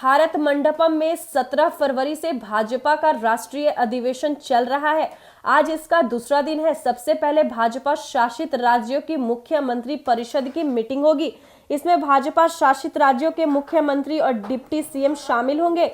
भारत मंडपम में 17 फरवरी से भाजपा का राष्ट्रीय अधिवेशन चल रहा है। आज इसका दूसरा दिन है। सबसे पहले भाजपा शासित राज्यों की मुख्यमंत्री परिषद की मीटिंग होगी। इसमें भाजपा शासित राज्यों के मुख्यमंत्री और डिप्टी सीएम शामिल होंगे।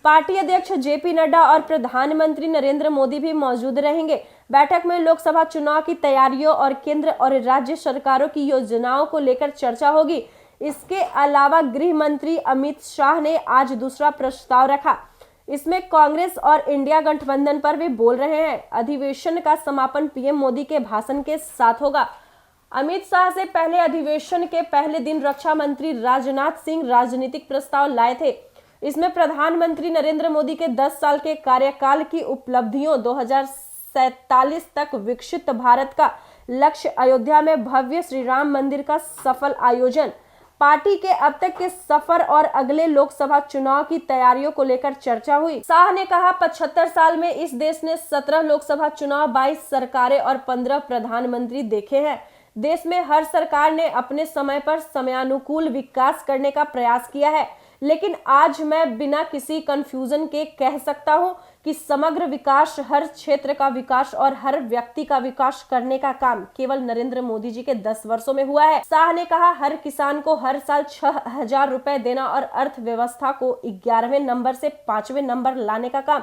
पार्टी अध्यक्ष जेपी नड्डा और प्रधानमंत्री नरेंद्र मोदी भी मौजूद रहेंगे। बैठक में लोकसभा चुनाव की तैयारियों और केंद्र और राज्य सरकारों की योजनाओं को लेकर चर्चा होगी। इसके अलावा गृह मंत्री अमित शाह ने आज दूसरा प्रस्ताव रखा। इसमें कांग्रेस और इंडिया गठबंधन पर भी बोल रहे हैं। अधिवेशन का समापन पीएम मोदी के भाषण के साथ होगा। अमित शाह से पहले अधिवेशन के पहले दिन रक्षा मंत्री राजनाथ सिंह राजनीतिक प्रस्ताव लाए थे। इसमें प्रधानमंत्री नरेंद्र मोदी के 10 साल के कार्यकाल की उपलब्धियों, 2047 तक विकसित भारत का लक्ष्य, अयोध्या में भव्य श्री राम मंदिर का सफल आयोजन, पार्टी के अब तक के सफर और अगले लोकसभा चुनाव की तैयारियों को लेकर चर्चा हुई। शाह ने कहा, 75 साल में इस देश ने 17 लोकसभा चुनाव, 22 सरकारें और 15 प्रधानमंत्री देखे हैं। देश में हर सरकार ने अपने समय पर समयानुकूल विकास करने का प्रयास किया है, लेकिन आज मैं बिना किसी कंफ्यूजन के कह सकता हूं कि समग्र विकास, हर क्षेत्र का विकास और हर व्यक्ति का विकास करने का काम केवल नरेंद्र मोदी जी के 10 वर्षों में हुआ है। शाह ने कहा, हर किसान को हर साल 6,000 रुपए देना और अर्थव्यवस्था को 11वें नंबर से 5वें नंबर लाने का काम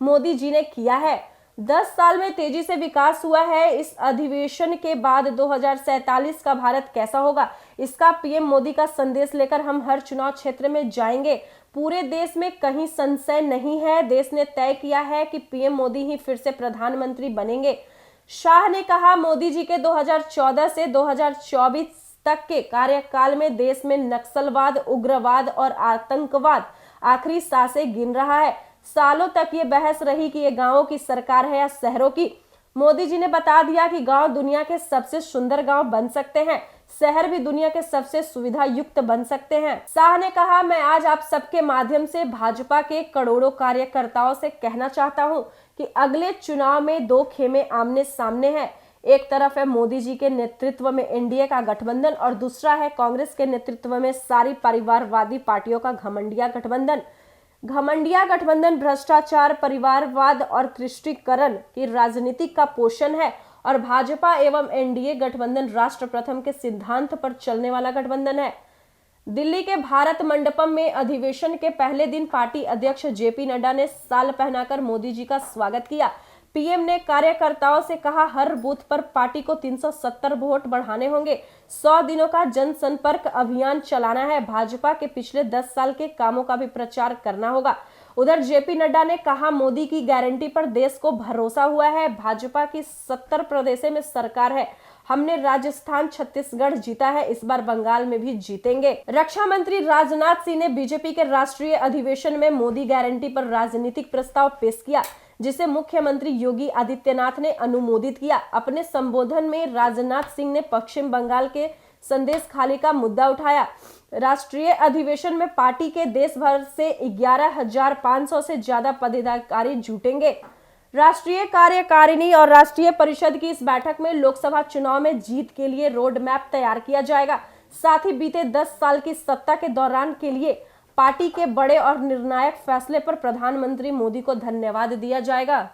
मोदी जी ने किया है। 10 साल में तेजी से विकास हुआ है। इस अधिवेशन के बाद 2047 का भारत कैसा होगा, इसका पीएम मोदी का संदेश लेकर हम हर चुनाव क्षेत्र में जाएंगे। पूरे देश में कहीं संशय नहीं है। देश ने तय किया है कि पीएम मोदी ही फिर से प्रधानमंत्री बनेंगे। शाह ने कहा, मोदी जी के 2014 से 2024 तक के कार्यकाल में देश में नक्सलवाद, उग्रवाद और आतंकवाद आखिरी सांसें गिन रहा है। सालों तक ये बहस रही कि ये गांवों की सरकार है या शहरों की। मोदी जी ने बता दिया कि गांव दुनिया के सबसे सुंदर गांव बन सकते हैं, शहर भी दुनिया के सबसे सुविधा युक्त बन सकते हैं। शाह ने कहा, मैं आज आप सबके माध्यम से भाजपा के करोड़ों कार्यकर्ताओं से कहना चाहता हूं कि अगले चुनाव में 2 खेमे आमने सामने हैं। एक तरफ है मोदी जी के नेतृत्व में एनडीए का गठबंधन और दूसरा है कांग्रेस के नेतृत्व में सारी परिवारवादी पार्टियों का घमंडिया गठबंधन। घमंडिया गठबंधन भ्रष्टाचार, परिवारवाद और तुष्टीकरण की राजनीति का पोषण है और भाजपा एवं एनडीए गठबंधन राष्ट्र प्रथम के सिद्धांत पर चलने वाला गठबंधन है। दिल्ली के भारत मंडपम में अधिवेशन के पहले दिन पार्टी अध्यक्ष जेपी नड्डा ने शाल पहनाकर मोदी जी का स्वागत किया। पीएम ने कार्यकर्ताओं से कहा, हर बूथ पर पार्टी को 370 वोट बढ़ाने होंगे। 100 दिनों का जनसंपर्क अभियान चलाना है। भाजपा के पिछले 10 साल के कामों का भी प्रचार करना होगा। उधर जेपी नड्डा ने कहा, मोदी की गारंटी पर देश को भरोसा हुआ है। भाजपा की 70 प्रदेशों में सरकार है। हमने राजस्थान, छत्तीसगढ़ जीता है, इस बार बंगाल में भी जीतेंगे। रक्षा मंत्री राजनाथ सिंह ने बीजेपी के राष्ट्रीय अधिवेशन में मोदी गारंटी पर राजनीतिक प्रस्ताव पेश किया, जिसे मुख्यमंत्री योगी आदित्यनाथ ने अनुमोदित किया। अपने संबोधन में राजनाथ सिंह ने पश्चिम बंगाल के संदेश खाली का मुद्दा उठाया। राष्ट्रीय अधिवेशन में पार्टी के देश भर से 11,500 से ज्यादा पदाधिकारी जुटेंगे। राष्ट्रीय कार्यकारिणी और राष्ट्रीय परिषद की इस बैठक में लोकसभा चुनाव में जीत के लिए रोड मैप तैयार किया जाएगा। साथ ही बीते 10 साल की सत्ता के दौरान के लिए पार्टी के बड़े और निर्णायक फैसले पर प्रधानमंत्री मोदी को धन्यवाद दिया जाएगा।